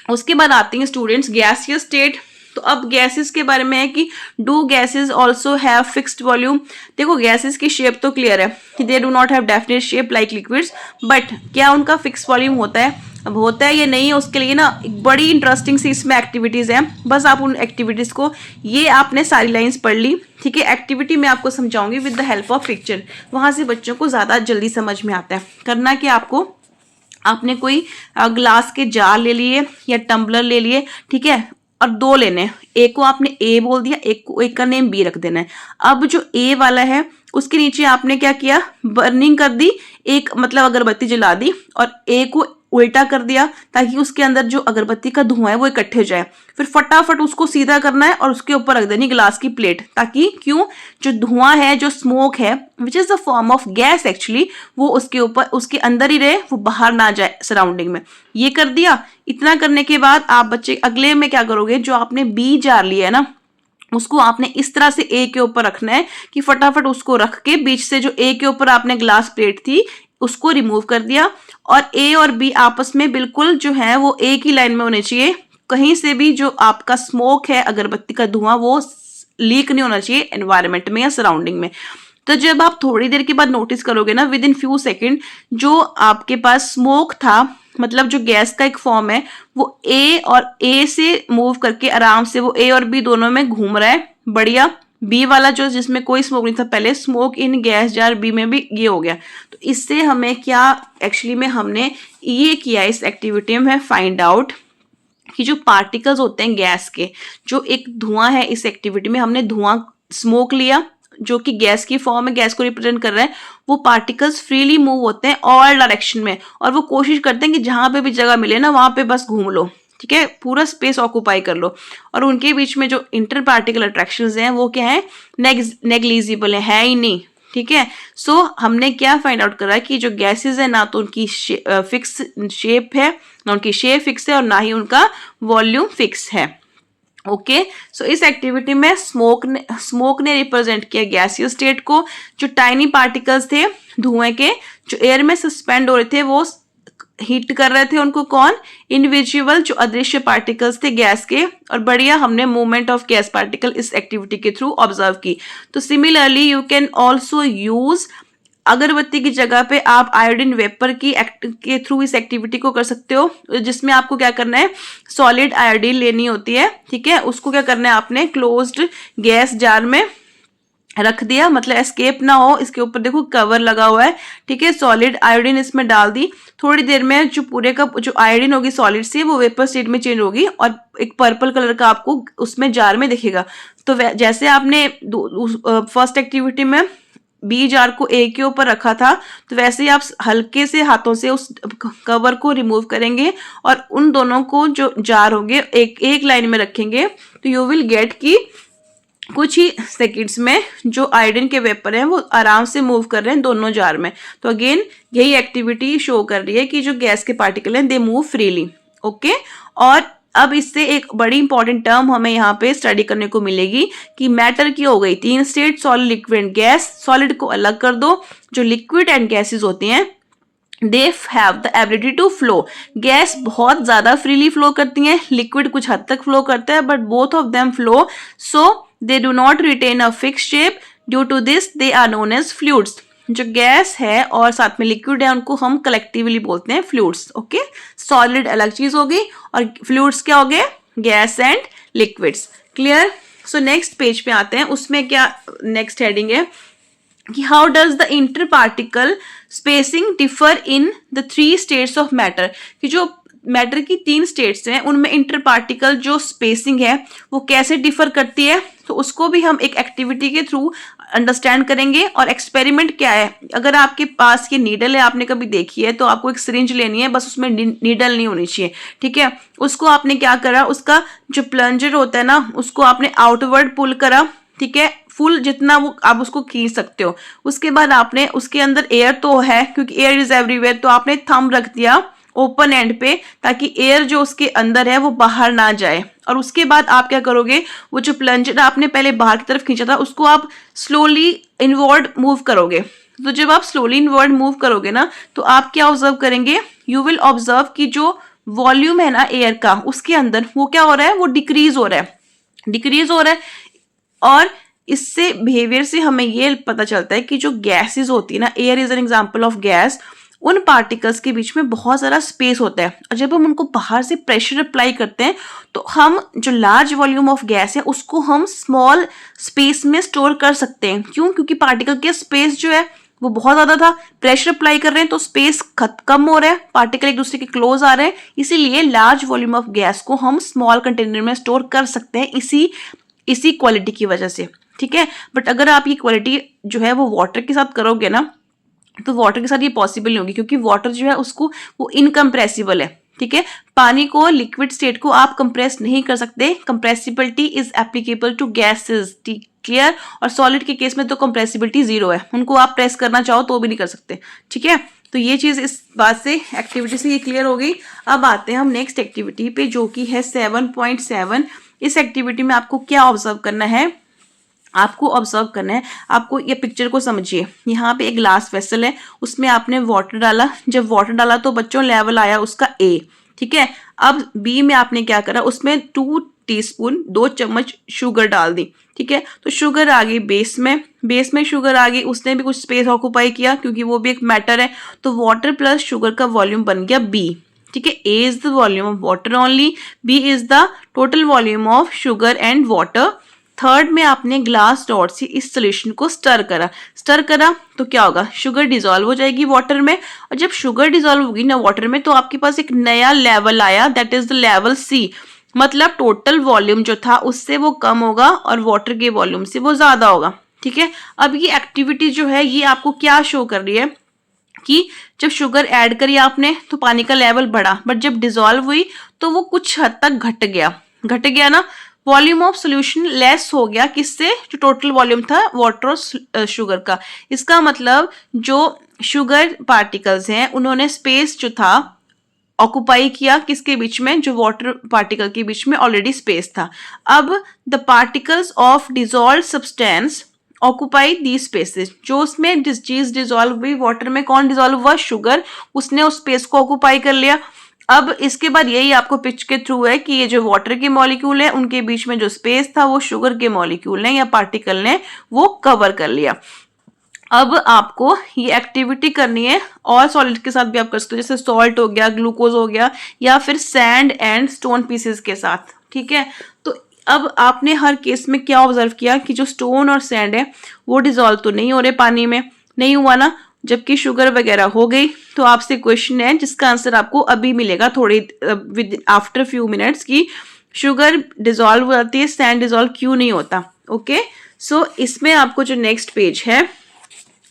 उसके बाद आती हैं स्टूडेंट्स गैसियस स्टेट। तो अब गैसेस के बारे में है कि do gases also have fixed volume. देखो गैसेस की शेप तो क्लियर है कि दे do not have definite shape like liquids, but क्या उनका फिक्स वॉल्यूम होता है? अब होता है या नहीं है, उसके लिए ना एक बड़ी इंटरेस्टिंग सी इसमें एक्टिविटीज है। बस आप उन एक्टिविटीज को, ये आपने सारी लाइंस पढ़ ली, ठीक है, एक्टिविटी मैं आपको समझाऊंगी with the help of picture, वहां से बच्चों को ज्यादा जल्दी समझ में आता है। करना कि आपने कोई ग्लास के जार ले लिए या टम्बलर ले लिए, ठीक है, और दो लेने हैं, एक को आपने ए बोल दिया, एक का नेम बी रख देना है। अब जो ए वाला है उसके नीचे आपने क्या किया, बर्निंग कर दी, एक मतलब अगरबत्ती जला दी और ए को उल्टा कर दिया ताकि उसके अंदर जो अगरबत्ती का धुआं है वो इकट्ठे हो जाए। फिर फटाफट उसको सीधा करना है और उसके ऊपर रख देनी ग्लास की प्लेट, ताकि क्यों, जो धुआं है, जो स्मोक है, which is the form of gas actually, वो उसके ऊपर, उसके अंदर ही रहे, वो बाहर ना जाए सराउंडिंग में। ये कर दिया। इतना करने के बाद आप बच्चे अगले में क्या करोगे, जो आपने बी जार लिया है ना, उसको आपने इस तरह से ए के ऊपर रखना है कि फटाफट उसको रख के बीच से जो ए के ऊपर आपने ग्लास प्लेट थी उसको रिमूव कर दिया, और ए और बी आपस में बिल्कुल जो है वो एक ही लाइन में होने चाहिए। कहीं से भी जो आपका स्मोक है, अगरबत्ती का धुआं, वो लीक नहीं होना चाहिए एनवायरनमेंट में या सराउंडिंग में। तो जब आप थोड़ी देर के बाद नोटिस करोगे ना, विद इन फ्यू सेकेंड, जो आपके पास स्मोक था, मतलब जो गैस का एक फॉर्म है, वो ए से मूव करके आराम से वो ए और बी दोनों में घूम रहा है, बढ़िया। बी वाला जो जिसमें कोई स्मोक नहीं था पहले, smoke in gas jar B में भी ये हो गया। तो इससे हमें क्या, एक्चुअली में हमने ये किया इस एक्टिविटी में, फाइंड आउट कि जो पार्टिकल्स होते हैं गैस के, जो एक धुआं है, इस एक्टिविटी में हमने धुआं स्मोक लिया जो कि गैस की फॉर्म में गैस को रिप्रेजेंट कर रहा है। वो पार्टिकल्स फ्रीली मूव होते हैं ऑल डायरेक्शन में, और वो कोशिश करते हैं कि जहां पे भी जगह मिले ना वहां पे बस घूम लो, ठीक है, पूरा स्पेस ऑक्यूपाई कर लो। और उनके बीच में जो इंटर पार्टिकल अट्रैक्शंस हैं वो क्या है, नेग्लिजिबल है ही नहीं, ठीक है। सो हमने क्या फाइंड आउट करा कि जो गैसेस है ना तो उनकी फिक्स शेप है, ना उनकी शेप फिक्स है और ना ही उनका वॉल्यूम फिक्स है। ओके, सो इस एक्टिविटी में स्मोक ने रिप्रेजेंट किया गैसियस स्टेट को। जो टाइनी पार्टिकल्स थे धुएं के, जो एयर में सस्पेंड हो रहे थे, वो हीट कर रहे थे उनको कौन, इनविजिबल जो अदृश्य पार्टिकल्स थे गैस के। और बढ़िया हमने मूवमेंट ऑफ गैस पार्टिकल इस एक्टिविटी के थ्रू ऑब्जर्व की। तो similarly you can also use, अगरबत्ती की जगह पे आप आयोडीन वेपर के थ्रू इस एक्टिविटी को कर सकते हो, जिसमें आपको क्या करना है, सॉलिड आयोडीन लेनी होती है, ठीक है, उसको क्या करना है आपने, क्लोज्ड गैस जार में रख दिया, मतलब एस्केप ना हो, इसके ऊपर देखो कवर लगा हुआ है, ठीक है। सॉलिड आयोडीन इसमें डाल दी, थोड़ी देर में जो पूरे का जो आयोडीन होगी सॉलिड से वो वेपर स्टेट में चेंज होगी और एक पर्पल कलर का आपको उसमें जार में दिखेगा। तो जैसे आपने फर्स्ट एक्टिविटी में बी जार को ए के ऊपर रखा था, तो वैसे ही आप हल्के से हाथों से उस कवर को रिमूव करेंगे और उन दोनों को जो जार होंगे एक एक लाइन में रखेंगे, तो यू विल गेट कि कुछ ही सेकंड्स में जो आयोडीन के वेपर हैं वो आराम से मूव कर रहे हैं दोनों जार में। तो अगेन यही एक्टिविटी शो कर रही है कि जो गैस के पार्टिकल हैं दे मूव फ्रीली, ओके। और अब इससे एक बड़ी इंपॉर्टेंट टर्म हमें यहाँ पे स्टडी करने को मिलेगी कि मैटर की हो गई 3 state, solid, liquid, gas. Solid को अलग कर दो, जो लिक्विड एंड गैसेज होती हैं they have the ability to flow. Gas बहुत ज्यादा फ्रीली फ्लो करती हैं, लिक्विड कुछ हद तक फ्लो करता है, but both of them flow, so they do not retain a fix shape, due to this they are known as fluids. जो गैस है और साथ में लिक्विड है उनको हम कलेक्टिवली बोलते हैं फ्लूइड्स, ओके। सॉलिड अलग चीज होगी और फ्लूइड्स क्या हो गए, gas and liquids, clear. So next page पे आते हैं, उसमें क्या नेक्स्ट हेडिंग है कि how does the inter particle spacing differ in the 3 states of matter, कि जो मैटर की 3 स्टेट्स हैं उनमें इंटर पार्टिकल जो स्पेसिंग है वो कैसे डिफर करती है, तो उसको भी हम एक एक्टिविटी के थ्रू अंडरस्टैंड करेंगे। और एक्सपेरिमेंट क्या है, अगर आपके पास ये नीडल है, आपने कभी देखी है, तो आपको एक सिरिंज लेनी है, बस उसमें नीडल नहीं होनी चाहिए, ठीक है। उसको आपने क्या करा, उसका जो प्लंजर होता है ना उसको आपने आउटवर्ड पुल करा, ठीक है, फुल जितना वो आप उसको खींच सकते हो। उसके बाद आपने उसके अंदर एयर तो है, क्योंकि एयर इज एवरीवेयर, तो आपने थंब रख दिया ओपन एंड पे ताकि एयर जो उसके अंदर है वो बाहर ना जाए। और उसके बाद आप क्या करोगे, वो जो प्लंजर आपने पहले बाहर की तरफ खींचा था उसको आप स्लोली इनवर्ड मूव करोगे। तो जब आप स्लोली इनवर्ड मूव करोगे ना, तो आप क्या ऑब्जर्व करेंगे, यू विल ऑब्जर्व कि जो वॉल्यूम है ना एयर का उसके अंदर वो क्या हो रहा है, वो डिक्रीज हो रहा है, डिक्रीज हो रहा है। और इससे बिहेवियर से हमें ये पता चलता है कि जो गैसेस होती है ना, air is an example of gas, उन पार्टिकल्स के बीच में बहुत सारा स्पेस होता है और जब हम उनको बाहर से प्रेशर अप्लाई करते हैं तो हम जो लार्ज वॉल्यूम ऑफ गैस है उसको हम स्मॉल स्पेस में स्टोर कर सकते हैं। क्यों, क्योंकि पार्टिकल के स्पेस जो है वो बहुत ज्यादा था, प्रेशर अप्लाई कर रहे हैं तो स्पेस कम हो रहा है, पार्टिकल एक दूसरे के क्लोज आ रहे हैं, इसीलिए लार्ज वॉल्यूम ऑफ गैस को हम स्मॉल कंटेनर में स्टोर कर सकते हैं इसी क्वालिटी की वजह से, ठीक है। बट अगर आप ये क्वालिटी जो है वो वाटर के साथ करोगे ना, तो वाटर के साथ ये पॉसिबल नहीं होगी, क्योंकि वाटर जो है उसको वो इनकम्प्रेसिबल है, ठीक है। पानी को, लिक्विड स्टेट को आप कंप्रेस नहीं कर सकते, compressibility is applicable to gases, clear. और सॉलिड के केस में तो कंप्रेसिबिलिटी 0 है, उनको आप प्रेस करना चाहो तो भी नहीं कर सकते, ठीक है। तो ये चीज इस बात से, एक्टिविटी से ये क्लियर हो गई। अब आते हैं हम नेक्स्ट एक्टिविटी पे जो कि है 7.7। इस एक्टिविटी में आपको क्या ऑब्जर्व करना है, आपको ऑब्जर्व करना है, आपको ये पिक्चर को समझिए। यहाँ पे एक ग्लास वेसल है, उसमें आपने वाटर डाला, जब वाटर डाला तो बच्चों लेवल आया उसका A, ठीक है। अब B में आपने क्या करा, उसमें 2 टीस्पून 2 चम्मच शुगर डाल दी, ठीक है। तो शुगर आ गई बेस में शुगर आ गई, उसने भी कुछ स्पेस ऑक्यूपाई किया क्योंकि वो भी एक मैटर है, तो वाटर प्लस शुगर का वॉल्यूम बन गया B, ठीक है। A is the volume of water only, B is the total volume of sugar and water. Third में आपने ग्लास डॉट से इस सोल्यूशन को स्टर करा तो क्या होगा, शुगर डिसॉल्व हो जाएगी वाटर में, और जब शुगर डिसॉल्व होगी ना वाटर में तो आपके पास एक नया लेवल आया, that is the level C। मतलब टोटल वॉल्यूम जो था उससे वो कम होगा और वाटर के वॉल्यूम से वो ज्यादा होगा, ठीक है। अब ये एक्टिविटी जो है ये आपको क्या शो कर रही है कि जब शुगर ऐड करी आपने तो पानी का लेवल बढ़ा, बट जब डिसॉल्व हुई तो वो कुछ हद तक घट गया ना, वॉल्यूम ऑफ सॉल्यूशन लेस हो गया, किससे, जो टोटल वॉल्यूम था वाटर और शुगर का। इसका मतलब जो शुगर पार्टिकल्स हैं उन्होंने स्पेस जो था ऑक्युपाई किया किसके बीच में, जो वाटर पार्टिकल के बीच में ऑलरेडी स्पेस था। अब the particles of dissolve substance occupy the spaces, जो उसमें चीज डिसॉल्व हुई वाटर में, कौन डिसॉल्व हुआ, शुगर, उसने उस स्पेस को ऑक्युपाई कर लिया। अब इसके बाद यही आपको पिच के थ्रू है कि ये जो वाटर के मॉलिक्यूल है उनके बीच में जो स्पेस था वो शुगर के मॉलिक्यूल ने या पार्टिकल ने वो कवर कर लिया। अब आपको ये एक्टिविटी करनी है और सॉलिड के साथ भी आप कर सकते हो, जैसे सॉल्ट हो गया, ग्लूकोज हो गया, या फिर सैंड एंड स्टोन पीसेस के साथ, ठीक है। तो अब आपने हर केस में क्या ऑब्जर्व किया कि जो स्टोन और सैंड है वो डिजोल्व तो नहीं हो रहे पानी में, नहीं हुआ ना, जबकि शुगर वगैरह हो गई। तो आपसे क्वेश्चन है जिसका आंसर आपको अभी मिलेगा थोड़ी विद आफ्टर फ्यू मिनट्स की शुगर डिजोल्व हो जाती है, सैंड डिजोल्व क्यों नहीं होता। ओके, सो इसमें आपको जो नेक्स्ट पेज है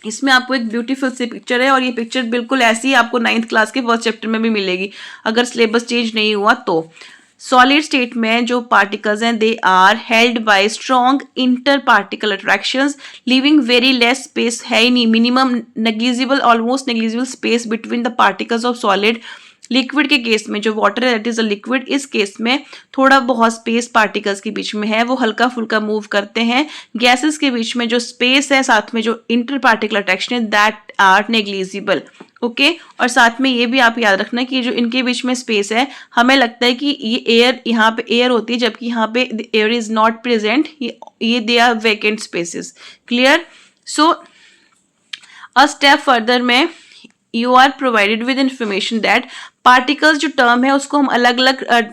इसमें आपको एक ब्यूटीफुल सी पिक्चर है और ये पिक्चर बिल्कुल ऐसी ही आपको 9th क्लास के फर्स्ट चैप्टर में भी मिलेगी अगर सिलेबस चेंज नहीं हुआ तो। सॉलिड स्टेट में जो पार्टिकल्स हैं they are held by strong inter particle attractions living very less space है ही नहीं, minimum negligible almost negligible space between the particles of solid. Liquid के केस में जो वाटर है दैट इज अ लिक्विड, इस केस में थोड़ा बहुत स्पेस पार्टिकल्स के बीच में है, वो हल्का फुल्का मूव करते हैं। गैसेस के बीच में जो स्पेस है साथ में जो इंटर पार्टिकल अट्रैक्शन है दैट आर नेग्लिजिबल। ओके, और साथ में ये भी आप याद रखना कि जो इनके बीच में स्पेस है हमें लगता है कि ये एयर, यहाँ पे एयर होती है जबकि यहाँ पे एयर इज नॉट प्रेजेंट, ये they are vacant spaces. Clear? So a step further में you are provided with information that particles जो टर्म है उसको हम अलग अलग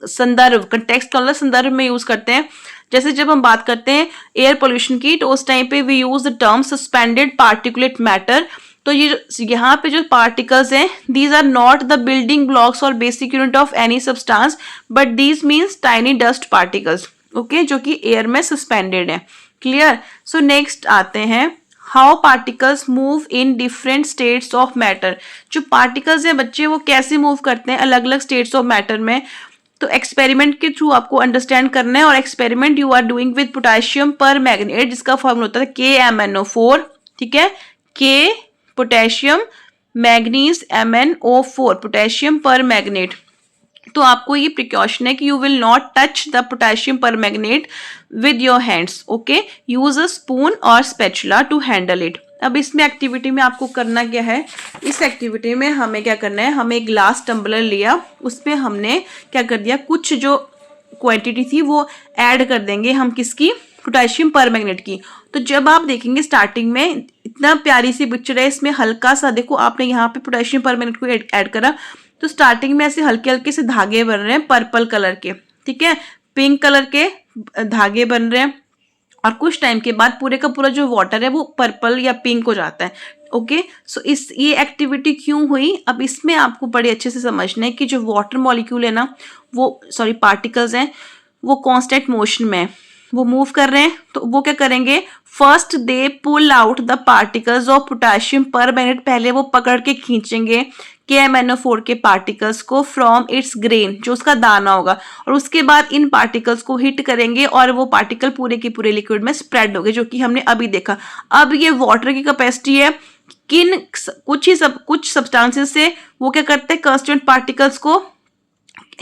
संदर्भ कंटेक्स्ट वाला संदर्भ में यूज करते हैं। जैसे जब हम बात करते हैं एयर पोल्यूशन की तो उस टाइम पे we use the term suspended particulate matter. तो ये यहाँ पे जो पार्टिकल्स हैं these are not the building blocks और basic unit of any substance but these means tiny dust particles. Okay, जो कि एयर में सस्पेंडेड है। क्लियर? सो नेक्स्ट आते हैं how particles move in different states of matter. जो particles हैं बच्चे वो कैसे मूव करते हैं अलग अलग स्टेट्स ऑफ मैटर में, तो एक्सपेरिमेंट के थ्रू आपको अंडरस्टैंड करना है। और experiment you are doing with potassium permanganate जिसका फॉर्मूला होता है KMnO4। ठीक है, K potassium manganese MnO4 potassium permanganate. तो आपको ये प्रिकॉशन है कि you will not touch the potassium permanganate with your hands. Okay, use a spoon और स्पैचुला टू हैंडल इट। अब इसमें एक्टिविटी में आपको करना क्या है, इस एक्टिविटी में हमें क्या करना है, हमें एक ग्लास टम्बलर लिया, उसमें हमने क्या कर दिया, कुछ जो क्वांटिटी थी वो ऐड कर देंगे हम किसकी, पोटेशियम परमैंगनेट की। तो जब आप देखेंगे स्टार्टिंग में इतना प्यारी सी पिक्चर है, इसमें हल्का सा देखो आपने यहाँ पे पोटेशियम परमैंगनेट को ऐड करा तो स्टार्टिंग में ऐसे हल्के हल्के से धागे बन रहे हैं पर्पल कलर के, ठीक है, पिंक कलर के धागे बन रहे हैं और कुछ टाइम के बाद पूरे का पूरा जो वाटर है वो पर्पल या पिंक हो जाता है। ओके, सो इस ये एक्टिविटी क्यों हुई, अब इसमें आपको बड़े अच्छे से समझना है कि जो वाटर मॉलिक्यूल है ना वो पार्टिकल्स हैं वो कांस्टेंट मोशन में वो मूव कर रहे हैं। तो वो क्या करेंगे, first they pull out the particles of potassium permanganate, पहले वो पकड़ के खींचेंगे KMnO4 के पार्टिकल्स को फ्रॉम इट्स ग्रेन, जो उसका दाना होगा, और उसके बाद इन पार्टिकल्स को हिट करेंगे और वो पार्टिकल पूरे के पूरे लिक्विड में स्प्रेड हो गए, जो कि हमने अभी देखा। अब ये वाटर की कैपेसिटी है, कुछ सब्सटेंसेस से वो क्या करते हैं, कांस्टेंट पार्टिकल्स को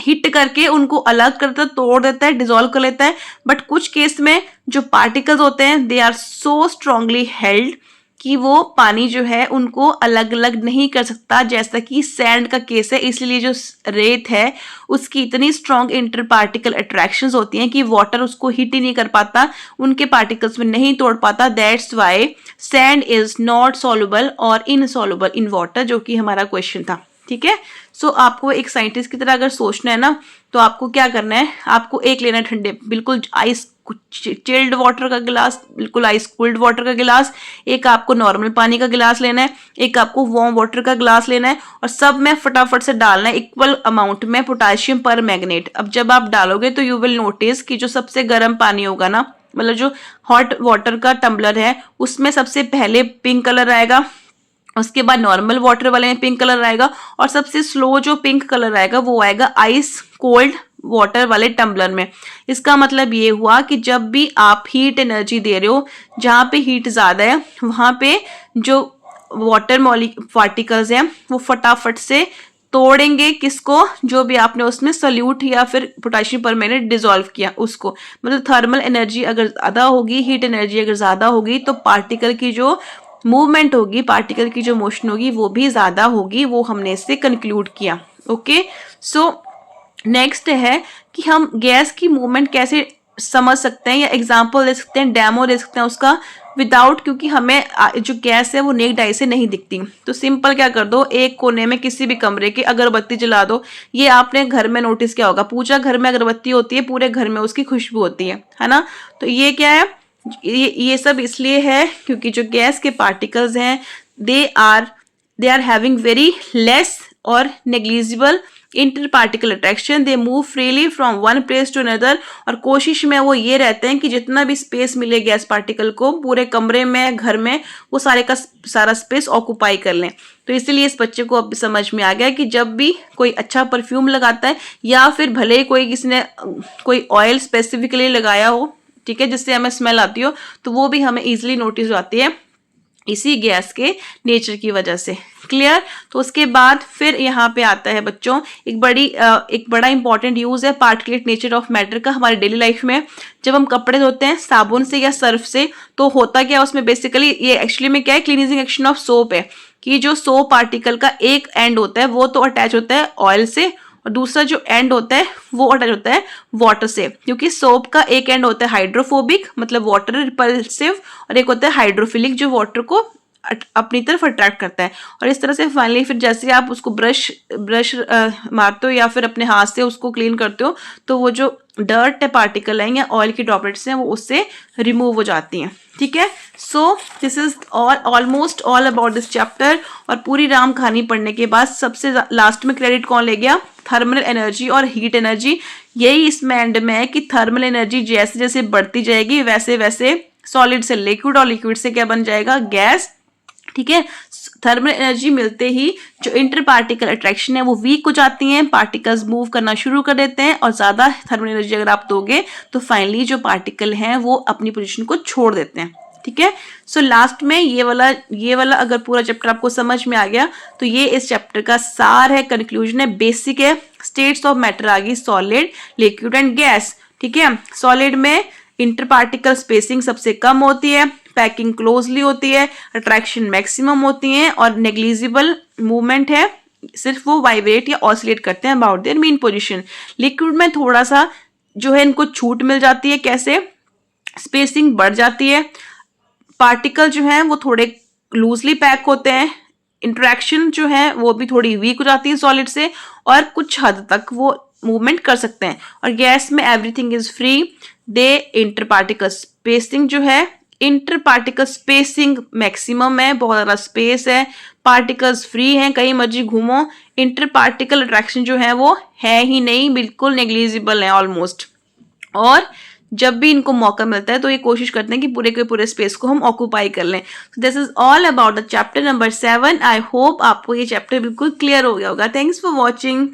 हिट करके उनको अलग करता है, तोड़ देता है, डिसॉल्व कर लेता है। बट कुछ केस में जो पार्टिकल्स होते हैं they are so strongly held कि वो पानी जो है उनको अलग अलग नहीं कर सकता, जैसा कि सैंड का केस है। इसलिए जो रेत है उसकी इतनी स्ट्रांग इंटर पार्टिकल अट्रैक्शंस होती हैं कि वाटर उसको हिट ही नहीं कर पाता, उनके पार्टिकल्स में नहीं तोड़ पाता। That's why sand is not soluble और इनसॉल्युबल इन वाटर, जो कि हमारा क्वेश्चन था। ठीक है, सो आपको एक साइंटिस्ट की तरह अगर सोचना है ना तो आपको क्या करना है, आपको एक लेना है ठंडे बिल्कुल आइस चिल्ड वाटर का गिलास, बिल्कुल आइस कूल्ड वाटर का गिलास, एक आपको नॉर्मल पानी का गिलास लेना है, एक आपको वार्म वाटर का गिलास लेना है, और सब में फटाफट से डालना है इक्वल अमाउंट में पोटेशियम परमैंगनेट। अब जब आप डालोगे तो यू विल नोटिस कि जो सबसे गर्म पानी होगा ना, मतलब जो हॉट वाटर का टम्बलर है उसमें सबसे पहले पिंक कलर आएगा, उसके बाद नॉर्मल वाटर वाले में पिंक कलर आएगा, और सबसे स्लो जो पिंक कलर आएगा वो आएगा आइस कोल्ड वाटर वाले टम्बलर में। इसका मतलब ये हुआ कि जब भी आप हीट एनर्जी दे रहे हो, जहाँ पे हीट ज्यादा है वहां पे जो वाटर पार्टिकल्स हैं वो फटाफट से तोड़ेंगे किसको, जो भी आपने उसमें सल्यूट या फिर पोटेशियम परमैंगनेट डिसॉल्व किया उसको। मतलब थर्मल एनर्जी अगर ज्यादा होगी, हीट एनर्जी अगर ज्यादा होगी तो पार्टिकल की जो मूवमेंट होगी, पार्टिकल की जो मोशन होगी वो भी ज्यादा होगी, वो हमने इससे कंक्लूड किया। ओके, सो नेक्स्ट है कि हम गैस की मूवमेंट कैसे समझ सकते हैं या एग्जांपल दे सकते हैं, डेमो दे सकते हैं उसका। विदाउट, क्योंकि हमें जो गैस है वो नेक डाई से नहीं दिखती। तो सिंपल क्या कर दो, एक कोने में किसी भी कमरे की अगरबत्ती जला दो। ये आपने घर में नोटिस किया होगा, पूजा घर में अगरबत्ती होती है, पूरे घर में उसकी खुशबू होती है ना। तो ये क्या है, ये सब इसलिए है क्योंकि जो गैस के पार्टिकल्स हैं they are having very less और negligible interparticle attraction, they move freely from one place to another. और कोशिश में वो ये रहते हैं कि जितना भी स्पेस मिले गैस पार्टिकल को पूरे कमरे में, घर में, वो सारे का सारा स्पेस ऑक्यूपाई कर लें। तो इसीलिए इस बच्चे को अब समझ में आ गया कि जब भी कोई अच्छा परफ्यूम लगाता है, या फिर भले ही कोई किसी ने कोई ऑयल स्पेसिफिकली लगाया हो, ठीक है, जिससे हमें स्मेल आती हो, तो वो भी हमें इजीली नोटिस आती है इसी गैस के नेचर की वजह से। क्लियर। तो उसके बाद फिर यहाँ पे आता है बच्चों एक बड़ा इंपॉर्टेंट यूज है पार्टिकुलेट नेचर ऑफ मैटर का हमारे डेली लाइफ में। जब हम कपड़े धोते हैं साबुन से या सर्फ से, तो होता क्या है उसमें, बेसिकली ये एक्चुअली में क्या है, क्लीनिजिंग एक्शन ऑफ सोप है कि जो सोप पार्टिकल का एक एंड होता है वो तो अटैच होता है ऑयल से, और दूसरा जो एंड होता है वो अटैच होता है वाटर से। क्योंकि सोप का एक एंड होता है हाइड्रोफोबिक मतलब वाटर रिपल्सिव, और एक होता है हाइड्रोफिलिक जो वाटर को अपनी तरफ अट्रैक्ट करता है। और इस तरह से फाइनली फिर जैसे आप उसको ब्रश मारते हो या फिर अपने हाथ से उसको क्लीन करते हो, तो वो जो डर्ट है पार्टिकल है या ऑयल की ड्रॉपलेट्स हैं वो उससे रिमूव हो जाती हैं। ठीक है। So this is almost all about this chapter. और पूरी राम कहानी पढ़ने के बाद सबसे लास्ट में क्रेडिट कौन ले गया, थर्मल एनर्जी और हीट एनर्जी। यही इसमें एंड में है कि थर्मल एनर्जी जैसे जैसे बढ़ती जाएगी वैसे वैसे सॉलिड से लिक्विड और लिक्विड से क्या बन जाएगा, गैस। ठीक है। थर्मल एनर्जी मिलते ही जो इंटर पार्टिकल अट्रैक्शन है वो वीक हो जाती हैं, पार्टिकल्स मूव करना शुरू कर देते हैं, और ज्यादा थर्मल एनर्जी अगर आप दोगे तो फाइनली जो पार्टिकल हैं वो अपनी पोजीशन को छोड़ देते हैं। ठीक है। सो लास्ट में ये वाला अगर पूरा चैप्टर आपको समझ में आ गया तो ये इस चैप्टर का सार है, कंक्लूजन है, बेसिक है। स्टेट्स ऑफ मैटर आ गई, सॉलिड, लिक्विड एंड गैस। ठीक है। सॉलिड में इंटर पार्टिकल स्पेसिंग सबसे कम होती है, पैकिंग क्लोजली होती है, अट्रैक्शन मैक्सिमम होती है, और नेग्लिजिबल मूवमेंट है, सिर्फ वो वाइब्रेट या ऑसिलेट करते हैं about their mean position. Liquid में थोड़ा सा जो है इनको छूट मिल जाती है, कैसे, स्पेसिंग बढ़ जाती है, पार्टिकल जो है वो थोड़े लूजली पैक होते हैं, इंटरेक्शन जो है वो भी थोड़ी वीक हो जाती है सॉलिड से, और कुछ हद तक वो मूवमेंट कर सकते हैं। और गैस में everything is free, they inter particle spacing जो है, इंटर पार्टिकल स्पेसिंग मैक्सिमम है, बहुत ज़्यादा स्पेस है, पार्टिकल्स फ्री हैं, कहीं मर्जी घूमो, इंटर पार्टिकल अट्रैक्शन जो है वो है ही नहीं, बिल्कुल नेग्लिजिबल है ऑलमोस्ट। और जब भी इनको मौका मिलता है तो ये कोशिश करते हैं कि पूरे के पूरे स्पेस को हम ऑक्यूपाई कर लें। This is all about the chapter number 7। I hope आपको ये चैप्टर बिल्कुल क्लियर हो गया होगा। Thanks for watching.